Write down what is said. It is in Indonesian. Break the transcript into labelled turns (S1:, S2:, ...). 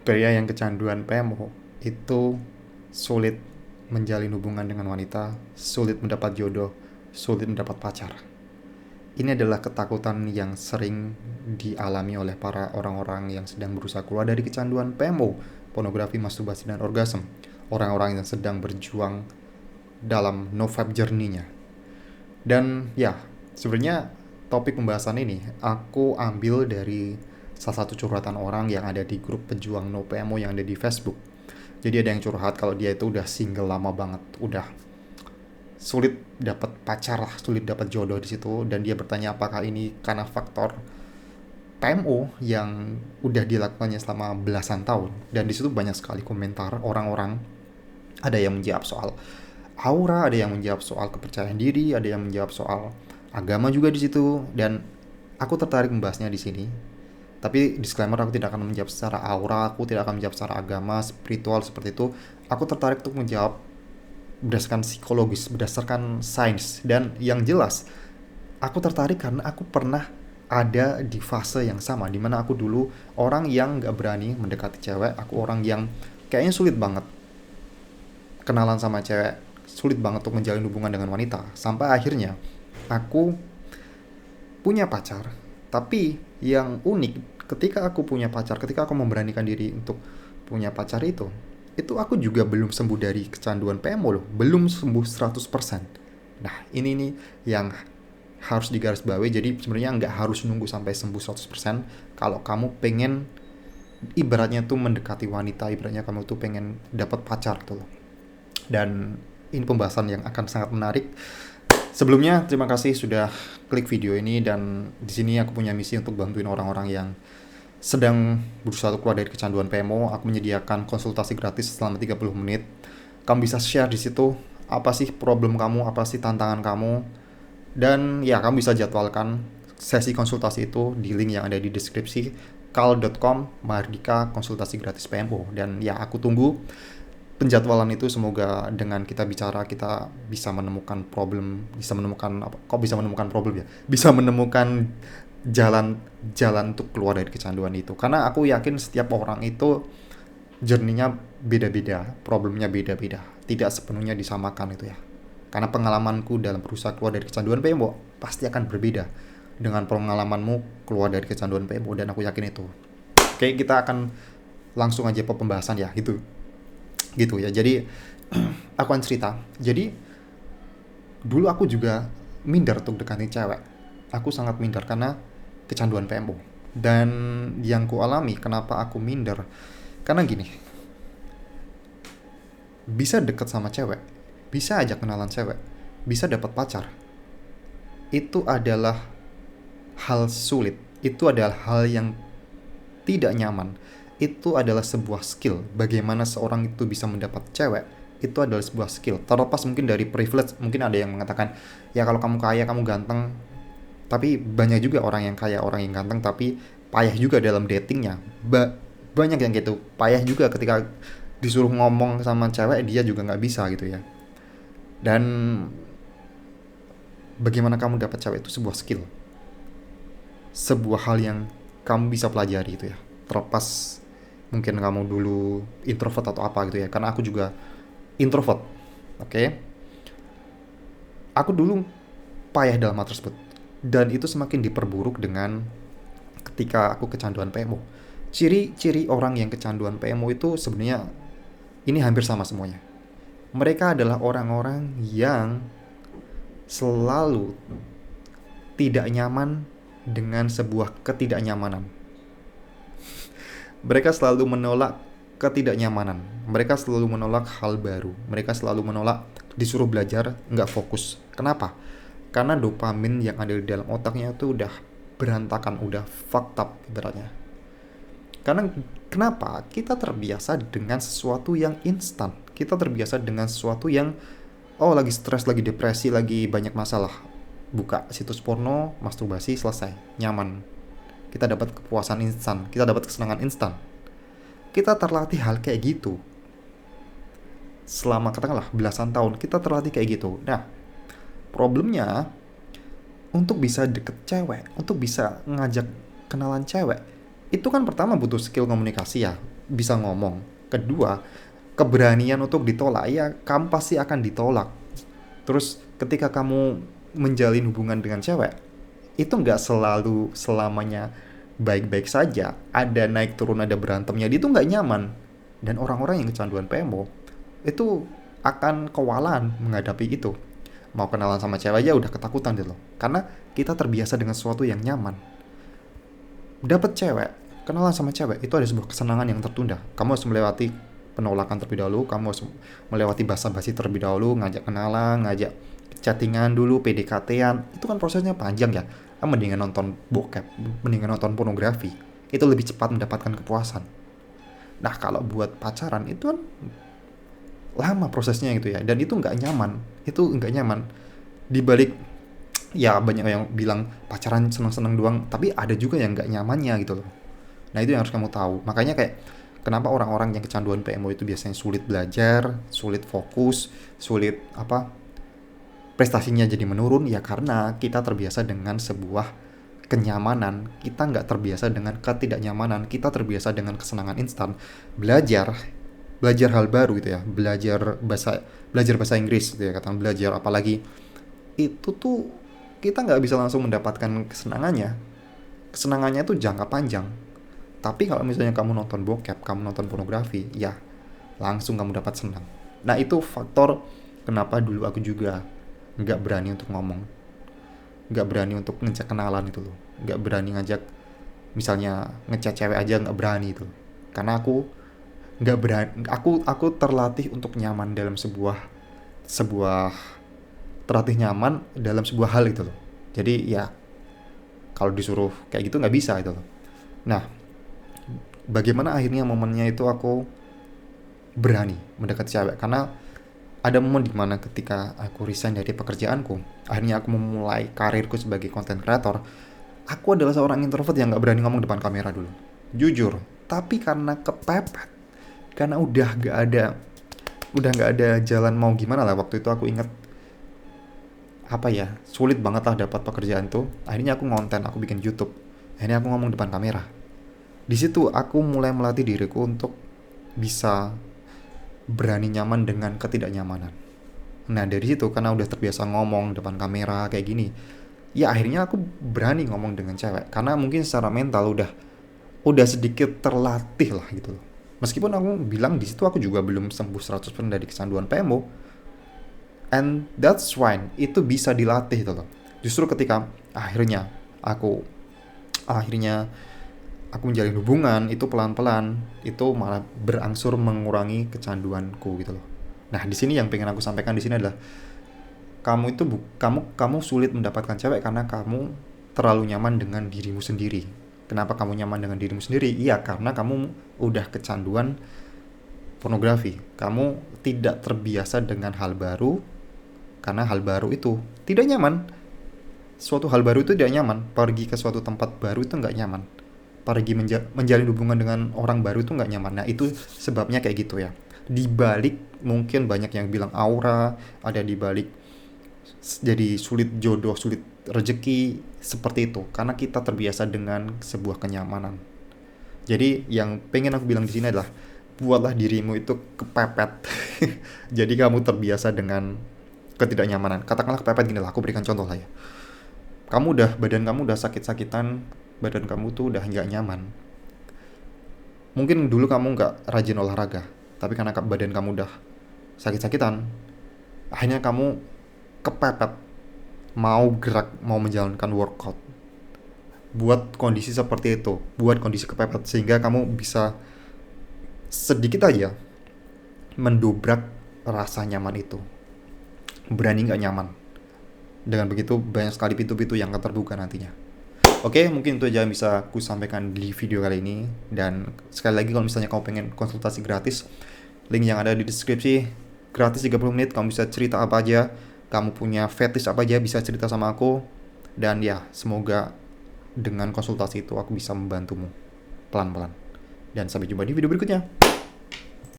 S1: Pria yang kecanduan PMO itu sulit menjalin hubungan dengan wanita, sulit mendapat jodoh, sulit mendapat pacar. Ini adalah ketakutan yang sering dialami oleh para orang-orang yang sedang berusaha keluar dari kecanduan PMO, pornografi, masturbasi, dan orgasme. Orang-orang yang sedang berjuang dalam no vibe journey-nya. Dan ya, sebenarnya topik pembahasan ini aku ambil dari salah satu curhatan orang yang ada di grup pejuang no PMO yang ada di Facebook. Jadi ada yang curhat kalau dia itu udah single lama banget, udah sulit dapat pacar lah, sulit dapat jodoh di situ, dan dia bertanya apakah ini karena faktor PMO yang udah dilakukannya selama belasan tahun. Dan di situ banyak sekali komentar orang-orang, ada yang menjawab soal aura, ada yang menjawab soal kepercayaan diri, ada yang menjawab soal agama juga di situ, dan aku tertarik membahasnya di sini. Tapi disclaimer, aku tidak akan menjawab secara aura, aku tidak akan menjawab secara agama, spiritual seperti itu. Aku tertarik untuk menjawab berdasarkan psikologis, berdasarkan sains. Dan yang jelas, aku tertarik karena aku pernah ada di fase yang sama, dimana aku dulu orang yang gak berani mendekati cewek. Aku orang yang kayaknya sulit banget kenalan sama cewek, sulit banget untuk menjalin hubungan dengan wanita. Sampai akhirnya aku punya pacar. Tapi yang unik, ketika aku punya pacar, ketika aku memberanikan diri untuk punya pacar itu aku juga belum sembuh dari kecanduan PMO loh, belum sembuh 100%. Nah, ini nih yang harus digarisbawahi. Jadi sebenarnya nggak harus nunggu sampai sembuh 100% kalau kamu pengen ibaratnya tuh mendekati wanita, ibaratnya kamu tuh pengen dapat pacar gitu loh. Dan ini pembahasan yang akan sangat menarik. Sebelumnya, terima kasih sudah klik video ini, dan di sini aku punya misi untuk bantuin orang-orang yang sedang berusaha keluar dari kecanduan PMO. Aku menyediakan konsultasi gratis selama 30 menit. Kamu bisa share di situ apa sih problem kamu, apa sih tantangan kamu, dan ya kamu bisa jadwalkan sesi konsultasi itu di link yang ada di deskripsi kal.com Mardika konsultasi gratis PMO. Dan ya, aku tunggu penjadwalan itu. Semoga dengan kita bicara kita bisa menemukan problem, bisa menemukan apa? Kok bisa menemukan problem ya? Bisa menemukan jalan untuk keluar dari kecanduan itu. Karena aku yakin setiap orang itu journey-nya beda-beda, problemnya beda-beda. Tidak sepenuhnya disamakan itu ya. Karena pengalamanku dalam berusaha keluar dari kecanduan PMO pasti akan berbeda dengan pengalamanmu keluar dari kecanduan PMO, dan aku yakin itu. Oke, kita akan langsung aja ke pembahasan ya, gitu ya. Jadi aku akan cerita. Jadi dulu aku juga minder untuk deketin cewek. Aku sangat minder karena kecanduan PMO. Dan yang ku alami kenapa aku minder, karena gini, bisa deket sama cewek, bisa ajak kenalan cewek, bisa dapat pacar, itu adalah hal sulit, itu adalah hal yang tidak nyaman. Itu adalah sebuah skill. Bagaimana seorang itu bisa mendapat cewek, itu adalah sebuah skill. Terlepas mungkin dari privilege, mungkin ada yang mengatakan, ya kalau kamu kaya, kamu ganteng. Tapi banyak juga orang yang kaya, orang yang ganteng, tapi payah juga dalam datingnya. Banyak yang gitu, payah juga ketika disuruh ngomong sama cewek, dia juga nggak bisa gitu ya. Dan bagaimana kamu dapat cewek itu sebuah skill, sebuah hal yang kamu bisa pelajari itu ya. Terlepas mungkin kamu dulu introvert atau apa gitu ya, karena aku juga introvert. Oke. Aku dulu payah dalam hal tersebut, dan itu semakin diperburuk dengan ketika aku kecanduan PMO. Ciri-ciri orang yang kecanduan PMO itu sebenarnya ini hampir sama semuanya. Mereka adalah orang-orang yang selalu tidak nyaman dengan sebuah ketidaknyamanan. Mereka selalu menolak ketidaknyamanan. Mereka selalu menolak hal baru. Mereka selalu menolak disuruh belajar, nggak fokus. Kenapa? Karena dopamin yang ada di dalam otaknya itu udah berantakan, udah fucked up ibaratnya. Karena kenapa? Kita terbiasa dengan sesuatu yang instan. Kita terbiasa dengan sesuatu yang, oh lagi stres, lagi depresi, lagi banyak masalah, buka situs porno, masturbasi, selesai, nyaman. Kita dapat kepuasan instan, kita dapat kesenangan instan. Kita terlatih hal kayak gitu selama katakanlah belasan tahun, kita terlatih kayak gitu. Nah, problemnya untuk bisa deket cewek, untuk bisa ngajak kenalan cewek, itu kan pertama butuh skill komunikasi ya. bisa ngomong. Kedua, keberanian untuk ditolak. Ya, kamu pasti akan ditolak. Terus ketika kamu menjalin hubungan dengan cewek, itu nggak selalu selamanya baik-baik saja. Ada naik turun, ada berantemnya. Dia tuh nggak nyaman. Dan orang-orang yang kecanduan PMO itu akan kewalahan menghadapi itu. Mau kenalan sama cewek aja udah ketakutan gitu loh. Karena kita terbiasa dengan sesuatu yang nyaman. Dapat cewek, kenalan sama cewek, itu ada sebuah kesenangan yang tertunda. Kamu harus melewati penolakan terlebih dahulu, kamu harus melewati basa-basi terlebih dahulu, ngajak kenalan, ngajak chattingan dulu, PDKT-an. Itu kan prosesnya panjang ya. Mendingan nonton bokep, mendingan nonton pornografi. Itu lebih cepat mendapatkan kepuasan. Nah, kalau buat pacaran itu kan lama prosesnya gitu ya, dan itu nggak nyaman. Itu nggak nyaman. Di balik ya banyak yang bilang pacaran seneng-seneng doang, tapi ada juga yang nggak nyamannya gitu loh. Nah, itu yang harus kamu tahu. Makanya kayak kenapa orang-orang yang kecanduan PMO itu biasanya sulit belajar, sulit fokus, sulit prestasinya jadi menurun, ya karena kita terbiasa dengan sebuah kenyamanan. Kita nggak terbiasa dengan ketidaknyamanan. Kita terbiasa dengan kesenangan instan. Belajar hal baru gitu ya, belajar bahasa Inggris gitu ya, katakan belajar apalagi itu tuh kita nggak bisa langsung mendapatkan kesenangannya tuh jangka panjang. Tapi kalau misalnya kamu nonton bokep, kamu nonton pornografi, ya langsung kamu dapat senang. Nah, itu faktor kenapa dulu aku juga nggak berani untuk ngomong, nggak berani untuk ngejak kenalan itu loh, nggak berani ngajak, misalnya ngechat cewek aja nggak berani itu, karena aku nggak berani. Aku terlatih untuk nyaman dalam sebuah terlatih nyaman dalam sebuah hal itu loh. Jadi ya kalau disuruh kayak gitu nggak bisa itu loh. Nah, bagaimana akhirnya momennya itu aku berani mendekati cewek, karena ada momen dimana ketika aku resign dari pekerjaanku, akhirnya aku memulai karirku sebagai content creator. Aku adalah seorang introvert yang nggak berani ngomong depan kamera dulu, jujur. Tapi karena kepepet, karena udah nggak ada jalan mau gimana lah. Waktu itu aku inget sulit banget lah dapat pekerjaan tuh. Akhirnya aku ngonten, aku bikin YouTube. Akhirnya aku ngomong depan kamera. Di situ aku mulai melatih diriku untuk bisa berani nyaman dengan ketidaknyamanan. Nah, dari situ karena udah terbiasa ngomong depan kamera kayak gini, ya akhirnya aku berani ngomong dengan cewek. Karena mungkin secara mental udah sedikit terlatih lah gitu loh. Meskipun aku bilang di situ aku juga belum sembuh 100% dari kecanduan PMO. And that's fine, itu bisa dilatih gitu loh. Justru ketika akhirnya aku menjalin hubungan, itu pelan-pelan itu malah berangsur mengurangi kecanduanku gitu loh. Nah, di sini yang pengen aku sampaikan di sini adalah kamu sulit mendapatkan cewek karena kamu terlalu nyaman dengan dirimu sendiri. Kenapa kamu nyaman dengan dirimu sendiri? Iya, karena kamu udah kecanduan pornografi. Kamu tidak terbiasa dengan hal baru, karena hal baru itu tidak nyaman. Suatu hal baru itu tidak nyaman. Pergi ke suatu tempat baru itu nggak nyaman. Pergi menjalin hubungan dengan orang baru itu nggak nyaman. Nah, itu sebabnya kayak gitu ya. Di balik mungkin banyak yang bilang aura, ada di balik jadi sulit jodoh, sulit rezeki, seperti itu. Karena kita terbiasa dengan sebuah kenyamanan. Jadi yang pengen aku bilang di sini adalah buatlah dirimu itu kepepet. Jadi kamu terbiasa dengan ketidaknyamanan. Katakanlah kepepet gini lah, aku berikan contoh lah ya. Badan kamu udah sakit-sakitan, badan kamu tuh udah nggak nyaman. Mungkin dulu kamu nggak rajin olahraga, tapi karena badan kamu udah sakit-sakitan, akhirnya kamu kepepet mau gerak, mau menjalankan workout. Buat kondisi seperti itu, buat kondisi kepepet, sehingga kamu bisa sedikit aja mendobrak rasa nyaman itu. Berani nggak nyaman. Dengan begitu banyak sekali pintu-pintu yang akan terbuka nantinya. Oke, mungkin itu aja yang bisa aku sampaikan di video kali ini. Dan sekali lagi kalau misalnya kamu pengen konsultasi gratis, link yang ada di deskripsi, gratis 30 menit, kamu bisa cerita apa aja, kamu punya fetish apa aja, bisa cerita sama aku. Dan ya, semoga dengan konsultasi itu aku bisa membantumu pelan-pelan. Dan sampai jumpa di video berikutnya.